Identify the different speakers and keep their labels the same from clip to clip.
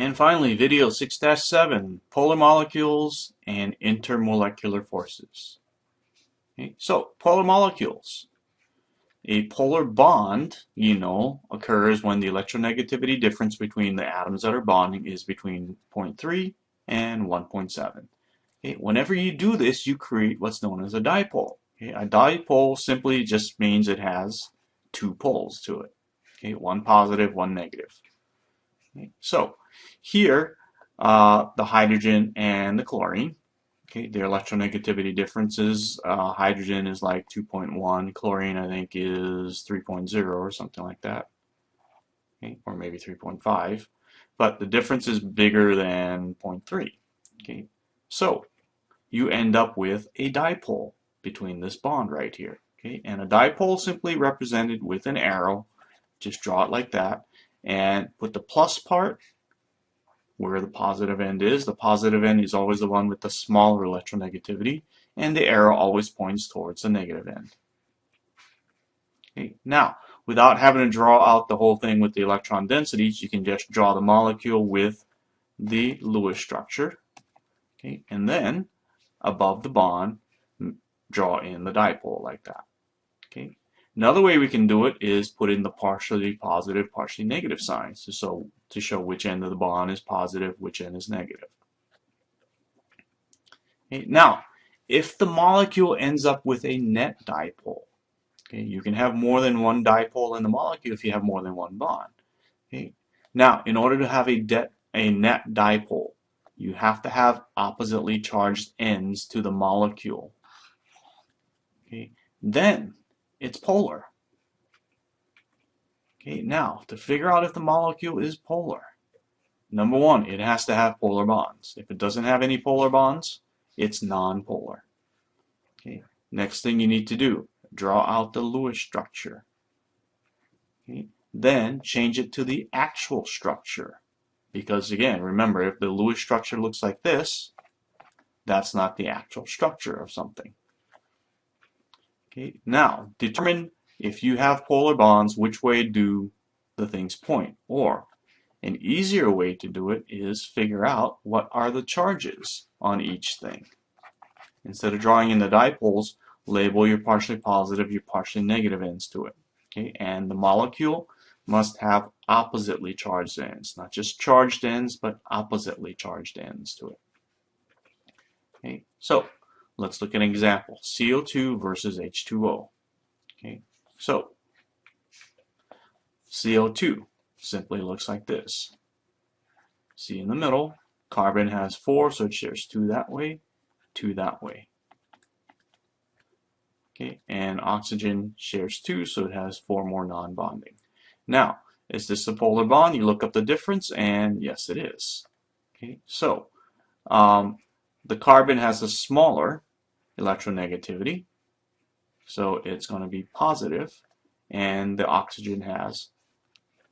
Speaker 1: And finally, video 6-7, polar molecules and intermolecular forces. Okay, so, polar molecules. A polar bond, occurs when the electronegativity difference between the atoms that are bonding is between 0.3 and 1.7. Okay, whenever you do this, you create what's known as a dipole. Okay, a dipole simply just means it has two poles to it. Okay, one positive, one negative. Okay, so here, the hydrogen and the chlorine. Okay, their electronegativity differences. Hydrogen is like 2.1. Chlorine, I think, is 3.0 or something like that. Okay, or maybe 3.5. But the difference is bigger than 0.3. Okay, so you end up with a dipole between this bond right here. Okay, and a dipole simply represented with an arrow. Just draw it like that, and put the plus part where the positive end is. The positive end is always the one with the smaller electronegativity, and the arrow always points towards the negative end. Okay. Now, without having to draw out the whole thing with the electron densities, you can just draw the molecule with the Lewis structure. Okay. And then, above the bond, draw in the dipole like that. Okay. Another way we can do it is put in the partially positive, partially negative signs to show which end of the bond is positive, which end is negative. Okay, now, if the molecule ends up with a net dipole, okay, you can have more than one dipole in the molecule if you have more than one bond. Okay, now, in order to have a net dipole, you have to have oppositely charged ends to the molecule. Okay, then it's polar. Okay, now, to figure out if the molecule is polar, number one, it has to have polar bonds. If it doesn't have any polar bonds, it's nonpolar. Okay, next thing you need to do, draw out the Lewis structure. Okay, then change it to the actual structure. Because again, remember, if the Lewis structure looks like this, that's not the actual structure of something. Okay, now, determine if you have polar bonds, which way do the things point? Or, an easier way to do it is figure out what are the charges on each thing. Instead of drawing in the dipoles, label your partially positive, your partially negative ends to it. Okay, and the molecule must have oppositely charged ends. Not just charged ends, but oppositely charged ends to it. Okay, so let's look at an example. CO2 versus H2O. Okay, so CO2 simply looks like this. See in the middle, carbon has 4, so it shares 2 that way, 2 that way. Okay, and oxygen shares 2, so it has 4 more non-bonding. Now, is this a polar bond? You look up the difference, and yes, it is. Okay, so the carbon has a smaller electronegativity, so it's going to be positive, and the oxygen has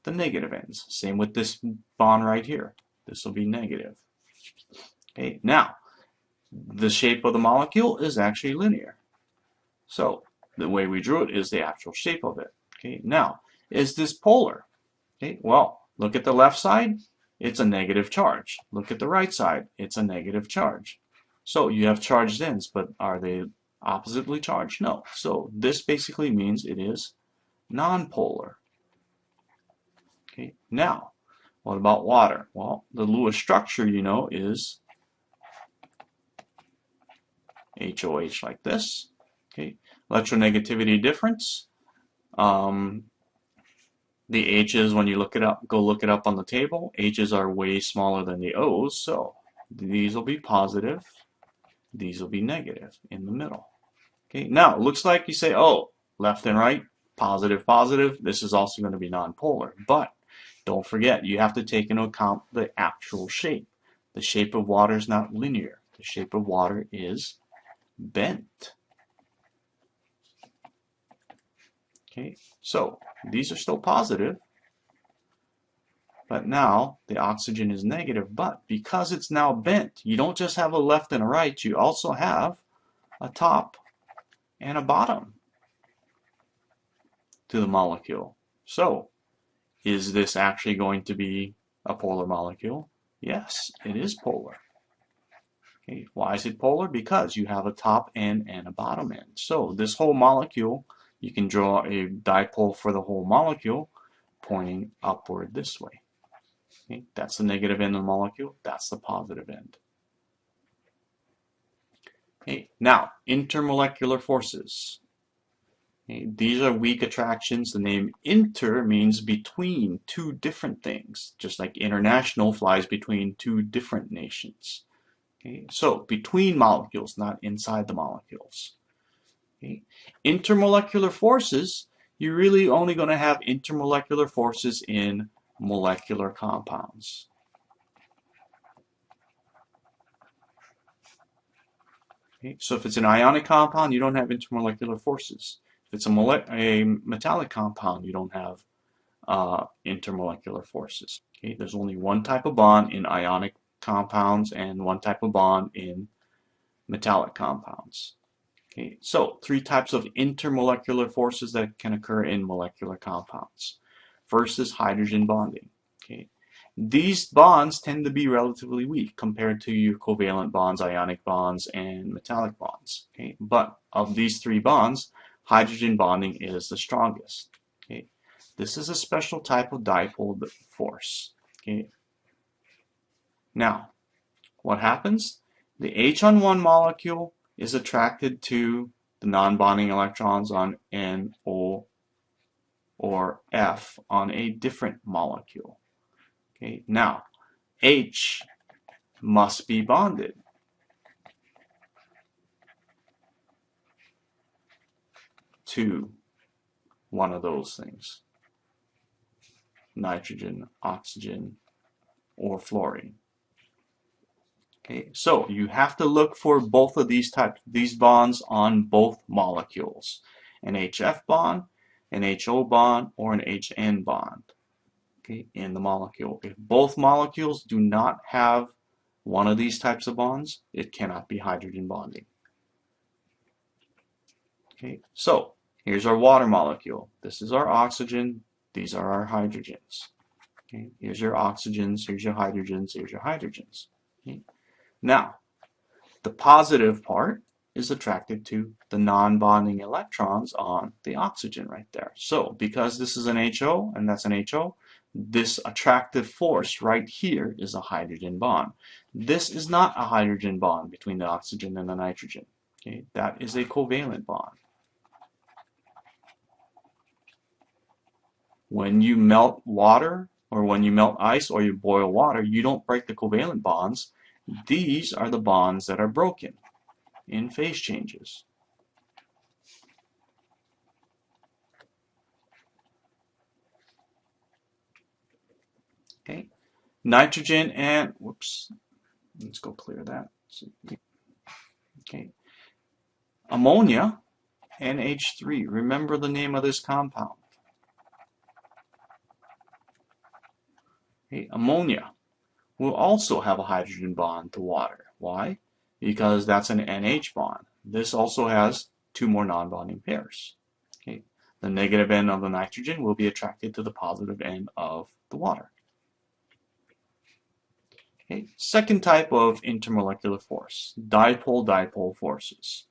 Speaker 1: the negative ends. Same with this bond right here. This will be negative. Okay, now, the shape of the molecule is actually linear. So, the way we drew it is the actual shape of it. Okay, now, is this polar? Okay, well, look at the left side, it's a negative charge. Look at the right side, it's a negative charge. So, you have charged ends, but are they oppositely charged? No. So, this basically means it is nonpolar. Okay, now, what about water? Well, the Lewis structure, is HOH like this. Okay, electronegativity difference. The H's, when you look it up, go look it up on the table. H's are way smaller than the O's, so these will be positive. These will be negative in the middle. Okay, now it looks like you say, oh, left and right, positive, positive. This is also going to be nonpolar, but don't forget, you have to take into account the actual shape. The shape of water is not linear. The shape of water is bent. Okay, so these are still positive, but now the oxygen is negative. But because it's now bent, you don't just have a left and a right, you also have a top and a bottom to the molecule. So, is this actually going to be a polar molecule? Yes, it is polar. Okay, why is it polar? Because you have a top end and a bottom end. So this whole molecule, you can draw a dipole for the whole molecule pointing upward this way. Okay, that's the negative end of the molecule. That's the positive end. Okay, now, intermolecular forces. Okay, these are weak attractions. The name inter means between two different things, just like international flies between two different nations. Okay, so between molecules, not inside the molecules. Okay. Intermolecular forces, you're really only going to have intermolecular forces in molecular compounds. Okay. So if it's an ionic compound, you don't have intermolecular forces. If it's a metallic compound, you don't have intermolecular forces. Okay. There's only one type of bond in ionic compounds and one type of bond in metallic compounds. Okay, so three types of intermolecular forces that can occur in molecular compounds. First is hydrogen bonding. Okay, these bonds tend to be relatively weak compared to your covalent bonds, ionic bonds, and metallic bonds. Okay, but of these three bonds, hydrogen bonding is the strongest. Okay, this is a special type of dipole force. Okay, now what happens? The H on one molecule is attracted to the non-bonding electrons on N, O, or F on a different molecule. Okay, now H must be bonded to one of those things: nitrogen, oxygen, or fluorine. Okay, so you have to look for both of these bonds on both molecules: an HF bond, an HO bond, or an HN bond. Okay, in the molecule. If both molecules do not have one of these types of bonds, it cannot be hydrogen bonding. Okay, so here's our water molecule. This is our oxygen. These are our hydrogens. Okay, here's your oxygens. Here's your hydrogens. Here's your hydrogens. Okay. Now, the positive part is attracted to the non-bonding electrons on the oxygen right there. So because this is an HO and that's an HO, this attractive force right here is a hydrogen bond. This is not a hydrogen bond between the oxygen and the nitrogen. Okay, that is a covalent bond. When you melt water, or when you melt ice, or you boil water, you don't break the covalent bonds. These are the bonds that are broken in phase changes. Okay, nitrogen and, whoops, let's go clear that. Okay, ammonia, NH3. Remember the name of this compound. Okay, ammonia will also have a hydrogen bond to water. Why? Because that's an NH bond. This also has two more non-bonding pairs. Okay, the negative end of the nitrogen will be attracted to the positive end of the water. Okay, second type of intermolecular force, dipole-dipole forces.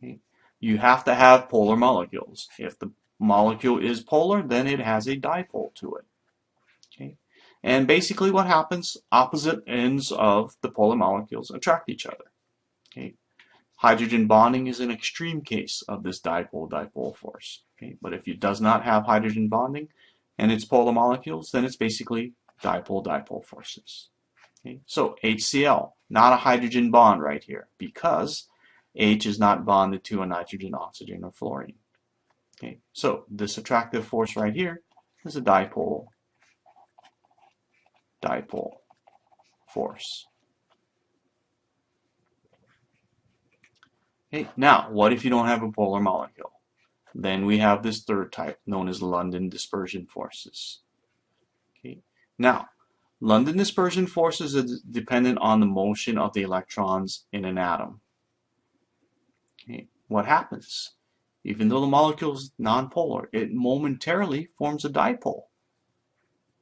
Speaker 1: Okay, you have to have polar molecules. If the molecule is polar, then it has a dipole to it. Okay, and basically what happens, opposite ends of the polar molecules attract each other. Okay, hydrogen bonding is an extreme case of this dipole-dipole force. Okay, but if it does not have hydrogen bonding and it's polar molecules, then it's basically dipole-dipole forces. Okay, so HCl, not a hydrogen bond right here because H is not bonded to a nitrogen, oxygen, or fluorine. Okay, so this attractive force right here is a dipole force. Okay, now what if you don't have a polar molecule? Then we have this third type known as London dispersion forces. Okay, now London dispersion forces are dependent on the motion of the electrons in an atom. Okay, what happens? Even though the molecule is nonpolar, it momentarily forms a dipole.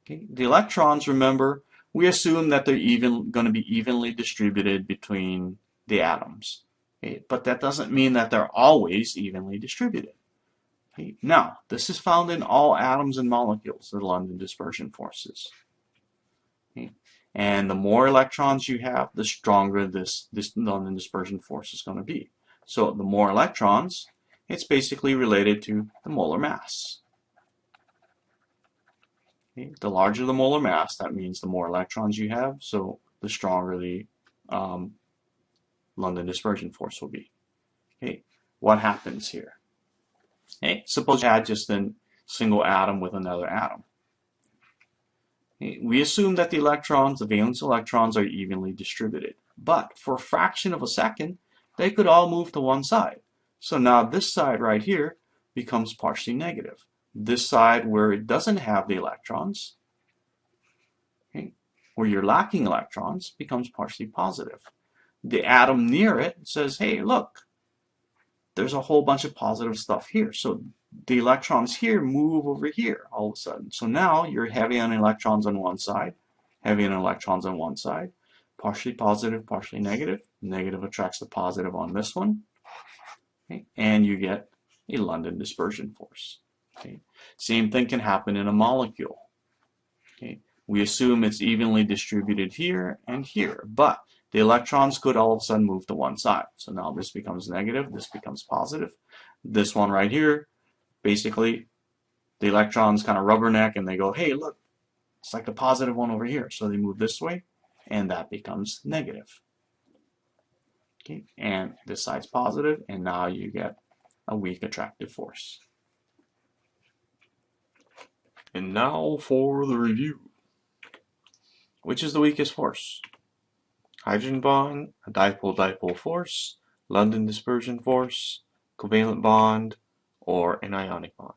Speaker 1: Okay, the electrons, remember, we assume that they're going to be evenly distributed between the atoms. Okay? But that doesn't mean that they're always evenly distributed. Okay? Now, this is found in all atoms and molecules, the London dispersion forces. Okay? And the more electrons you have, the stronger this London dispersion force is going to be. So the more electrons, it's basically related to the molar mass. Okay? The larger the molar mass, that means the more electrons you have, so the stronger the London dispersion force will be. Okay? What happens here? Okay? Suppose you had just a single atom with another atom. Okay? We assume that the electrons, the valence electrons, are evenly distributed. But for a fraction of a second, they could all move to one side. So now this side right here becomes partially negative. This side where it doesn't have the electrons, okay, where you're lacking electrons, becomes partially positive. The atom near it says, hey, look, there's a whole bunch of positive stuff here. So the electrons here move over here all of a sudden. So now you're heavy on electrons on one side, heavy on electrons on one side, partially positive, partially negative. Negative attracts the positive on this one, okay, and you get a London dispersion force. Okay. Same thing can happen in a molecule. Okay. We assume it's evenly distributed here and here, but the electrons could all of a sudden move to one side. So now this becomes negative, this becomes positive. This one right here, basically, the electrons kind of rubberneck and they go, hey, look, it's like the positive one over here. So they move this way, and that becomes negative. Okay. And this side's positive, and now you get a weak attractive force. And now for the review. Which is the weakest force? Hydrogen bond, a dipole-dipole force, London dispersion force, covalent bond, or an ionic bond?